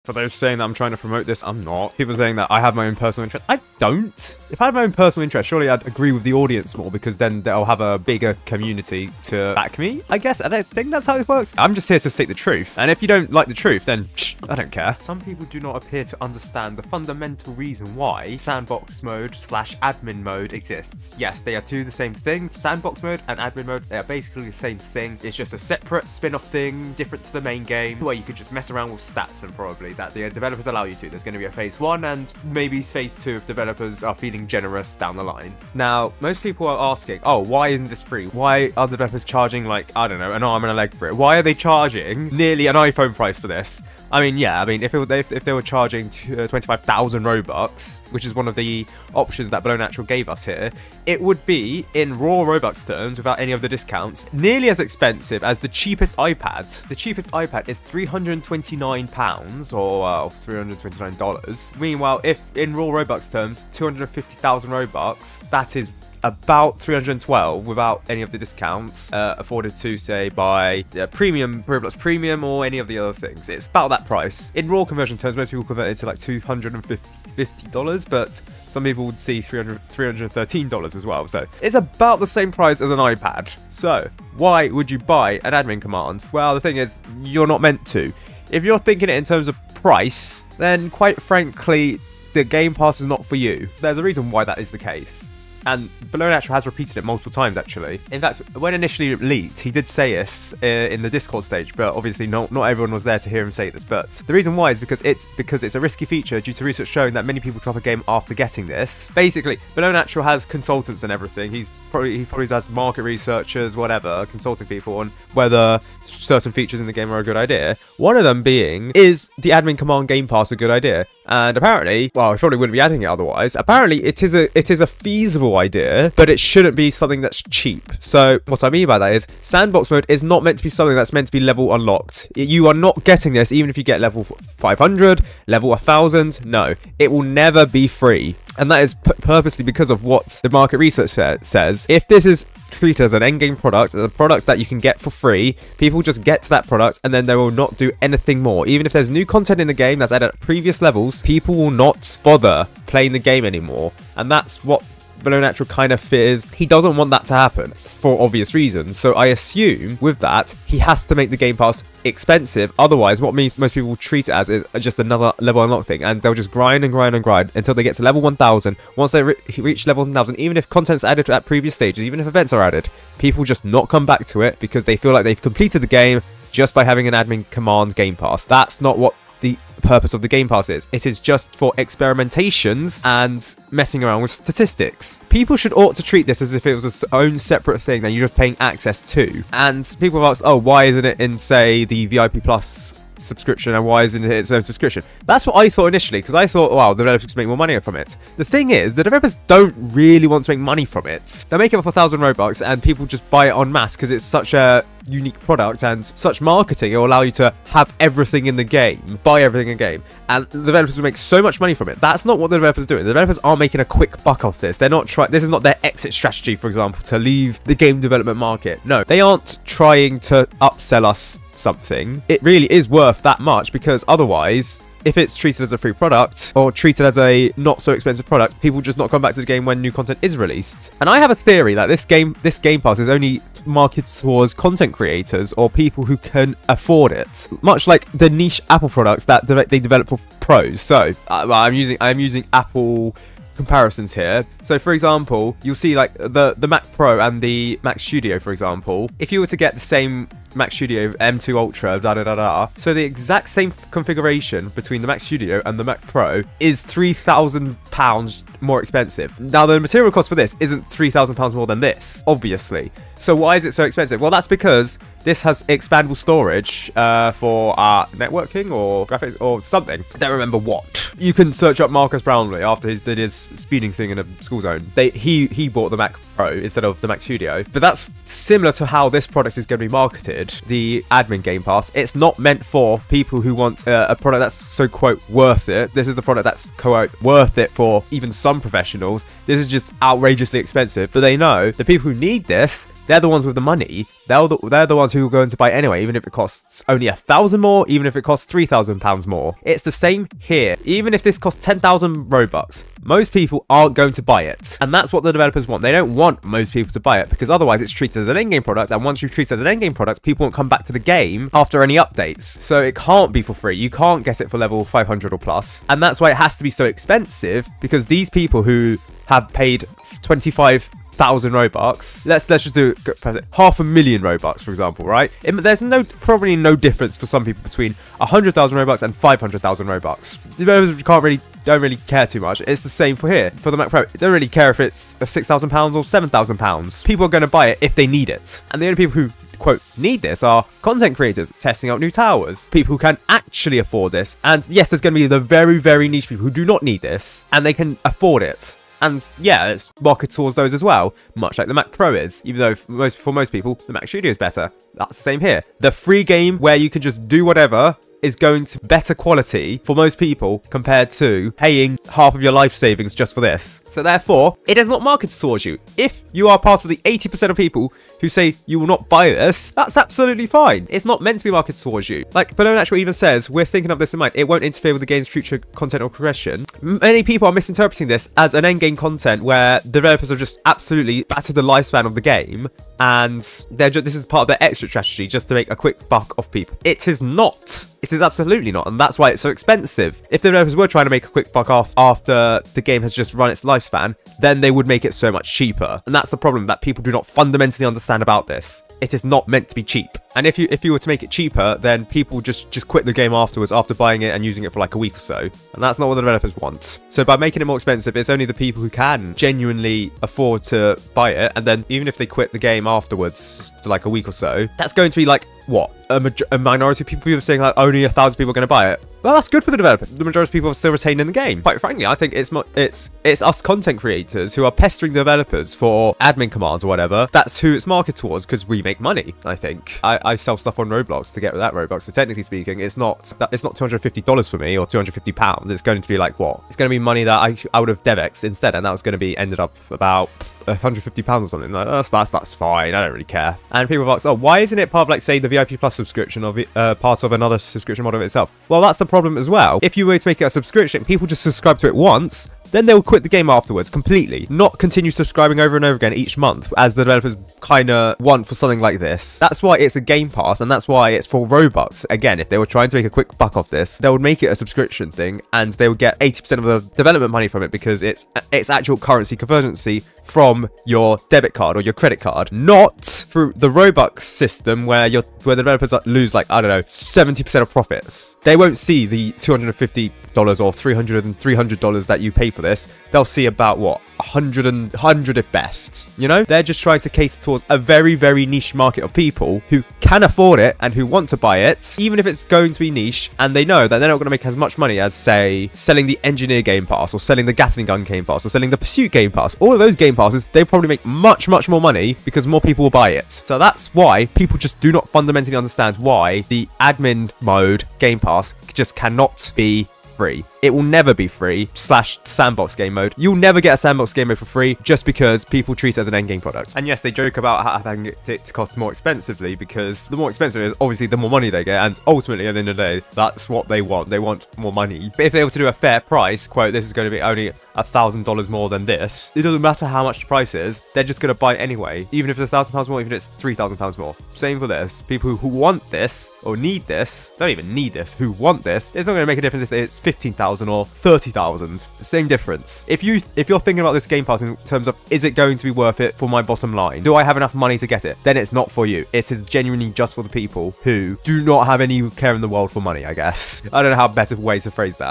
For those saying that I'm trying to promote this, I'm not. People saying that I have my own personal interest. I don't. If I had my own personal interest, surely I'd agree with the audience more, because then they'll have a bigger community to back me, I guess. I don't think that's how it works. I'm just here to state the truth. And if you don't like the truth, then I don't care. Some people do not appear to understand the fundamental reason why sandbox mode / admin mode exists. Yes, they are two the same thing. Sandbox mode and admin mode, they are basically the same thing. It's just a separate spin-off thing, different to the main game, where you could just mess around with stats and probably that the developers allow you to. There's going to be a phase 1 and maybe phase 2 if developers are feeling generous down the line. Now, most people are asking, oh, why isn't this free? Why are the developers charging, like, I don't know, an arm and a leg for it? Why are they charging nearly an iPhone price for this? I mean, yeah, if they were charging 25,000 Robux, which is one of the options that Below Natural gave us here, it would be, in raw Robux terms, without any of the discounts, nearly as expensive as the cheapest iPad. The cheapest iPad is £329, or $329. Meanwhile, if in raw Robux terms, 250,000 Robux, that is about 312 without any of the discounts afforded to, say, by premium Roblox Premium or any of the other things. It's about that price. In raw conversion terms, most people convert it to like $250, but some people would see $313 as well. So it's about the same price as an iPad. So why would you buy an admin command? Well, the thing is, you're not meant to. If you're thinking it in terms of price, then quite frankly, the Game Pass is not for you. There's a reason why that is the case. And Below Natural has repeated it multiple times, actually. In fact, when initially leaked, he did say this in the Discord stage, but obviously not everyone was there to hear him say this. But the reason why is because it's a risky feature due to research showing that many people drop a game after getting this. Basically, Below Natural has consultants and everything. He probably has market researchers, whatever, consulting people on whether certain features in the game are a good idea. One of them being, is the admin command Game Pass a good idea? And apparently, well, I probably wouldn't be adding it otherwise. Apparently, it is a feasible idea, but it shouldn't be something that's cheap. So what I mean by that is, sandbox mode is not meant to be something that's meant to be level unlocked. You are not getting this even if you get level 500, level 1000. No, it will never be free. And that is purposely because of what the market research says. If this is treated as an endgame product, as a product that you can get for free, people just get to that product and then they will not do anything more. Even if there's new content in the game that's added at previous levels, people will not bother playing the game anymore. And that's what Below Natural kind of fears. He doesn't want that to happen for obvious reasons. So I assume with that, he has to make the Game Pass expensive. Otherwise, what most people will treat it as is just another level unlock thing. And they'll just grind and grind and grind until they get to level 1000. Once they reach level 1000, even if content's added at previous stages, even if events are added, people just not come back to it because they feel like they've completed the game just by having an admin command Game Pass. That's not what the purpose of the Game Pass is. It is just for experimentations and messing around with statistics. People ought to treat this as if it was its own separate thing that you're just paying access to. And people have asked, oh, why isn't it in, say, the VIP Plus subscription, and why isn't it its own subscription? That's what I thought initially, because I thought, wow, the developers make more money from it. The thing is, the developers don't really want to make money from it. They make it for 1,000 Robux and people just buy it en masse because it's such a unique product and such marketing. It will allow you to have everything in the game, buy everything in the game, and the developers will make so much money from it. That's not what the developers are doing. The developers are making a quick buck off this. They're not trying. This is not their exit strategy, for example, to leave the game development market. No, they aren't trying to upsell us something. It really is worth that much, because otherwise, if it's treated as a free product or treated as a not so expensive product, people just not come back to the game when new content is released. And I have a theory that this Game Pass is only marketed towards content creators or people who can afford it, much like the niche Apple products that they develop for pros. So I'm using Apple comparisons here. So for example, you'll see like the Mac Pro and the Mac Studio, for example. If you were to get the same Mac Studio M2 Ultra, so the exact same configuration between the Mac Studio and the Mac Pro is £3,000 more expensive. Now the material cost for this isn't £3,000 more than this, obviously. So why is it so expensive? Well, that's because this has expandable storage for networking or graphics or something. I don't remember what. You can search up Marcus Brownlee after he did his speeding thing in a school zone. He bought the Mac Pro instead of the Mac Studio. But that's similar to how this product is going to be marketed, the admin Game Pass. It's not meant for people who want a product that's so, quote, worth it. This is the product that's, quote, worth it for even some professionals. This is just outrageously expensive. But they know the people who need this, they're the ones with the money. They're the ones who are going to buy it anyway, even if it costs only 1,000 more, even if it costs £3,000 more. It's the same here. Even if this costs 10,000 Robux, most people aren't going to buy it. And that's what the developers want. They don't want most people to buy it because otherwise it's treated as an endgame product. And once you treat it as an endgame product, people won't come back to the game after any updates. So it can't be for free. You can't get it for level 500 or plus. And that's why it has to be so expensive, because these people who have paid 25,000 Robux. Let's just do 500,000 Robux, for example, right? There's probably no difference for some people between 100,000 Robux and 500,000 Robux. Developers don't really care too much. It's the same for here. For the Mac Pro, they don't really care if it's £6,000 or £7,000. People are going to buy it if they need it. And the only people who, quote, need this are content creators testing out new towers, people who can actually afford this. And yes, there's going to be the very, very niche people who do not need this and they can afford it. And yeah, it's marketed towards those as well, much like the Mac Pro is, even though for most people, the Mac Studio is better. That's the same here. The free game where you can just do whatever is going to better quality for most people compared to paying half of your life savings just for this. So therefore, it is not marketed towards you. If you are part of the 80% of people who say you will not buy this, that's absolutely fine. It's not meant to be marketed towards you. Like Below Natural even says, we're thinking of this in mind. It won't interfere with the game's future content or progression. Many people are misinterpreting this as an endgame content where developers have just absolutely battered the lifespan of the game, and this is part of their extra strategy just to make a quick buck off people. It is not. It is absolutely not, and that's why it's so expensive. If the developers were trying to make a quick buck off after the game has just run its lifespan, then they would make it so much cheaper. And that's the problem that people do not fundamentally understand about this. It is not meant to be cheap. And if you were to make it cheaper, then people just quit the game afterwards after buying it and using it for like a week or so. And that's not what the developers want. So by making it more expensive, it's only the people who can genuinely afford to buy it. And then even if they quit the game afterwards for like a week or so, that's going to be like, what? A minority of people are saying like only 1,000 people are going to buy it. Well, that's good for the developers. The majority of people are still retained in the game. Quite frankly, I think it's us content creators who are pestering the developers for admin commands or whatever. That's who it's marketed towards, because we make money, I think. I sell stuff on Roblox to get that Robux. So technically speaking, it's not $250 for me or £250. It's going to be like what? It's going to be money that I would have DevX'd instead, and that was going to be ended up about £150 or something. Like, that's fine. I don't really care. And people have asked, oh, why isn't it part of like say the VIP Plus subscription or part of another subscription model itself? Well, that's the problem as well. If you were to make it a subscription, people just subscribe to it once, then they'll quit the game afterwards completely, not continue subscribing over and over again each month as the developers kind of want for something like this. That's why it's a Game Pass, and that's why it's for Robux. Again, if they were trying to make a quick buck off this, they would make it a subscription thing, and they would get 80% of the development money from it because it's actual currency convergency from your debit card or your credit card, not through the Robux system where the developers lose like, I don't know, 70% of profits. They won't see the $250 or $300 that you pay for this. They'll see about what, 100 if best. You know, they're just trying to cater towards a very, very niche market of people who can afford it and who want to buy it, even if it's going to be niche, and they know that they're not going to make as much money as, say, selling the Engineer Game Pass or selling the Gatling Gun Game Pass or selling the Pursuit Game Pass. All of those Game Passes, they probably make much, much more money because more people will buy it. So that's why people just do not fundamentally understand why the admin mode Game Pass just cannot be free. It will never be free / sandbox game mode. You'll never get a sandbox game mode for free just because people treat it as an endgame product. And yes, they joke about having it to cost more expensively because the more expensive it is, obviously the more money they get, and ultimately at the end of the day, that's what they want. They want more money. But if they were to do a fair price, quote, this is going to be only $1,000 more than this, it doesn't matter how much the price is, they're just going to buy it anyway. Even if it's £1,000 more, even if it's £3,000 more. Same for this. People who want this or need this, don't even need this, who want this, it's not going to make a difference if it's 15,000 or 30,000. Same difference. If you're thinking about this Game Pass in terms of, is it going to be worth it for my bottom line? Do I have enough money to get it? Then it's not for you. It is genuinely just for the people who do not have any care in the world for money, I guess. I don't know how better way to phrase that.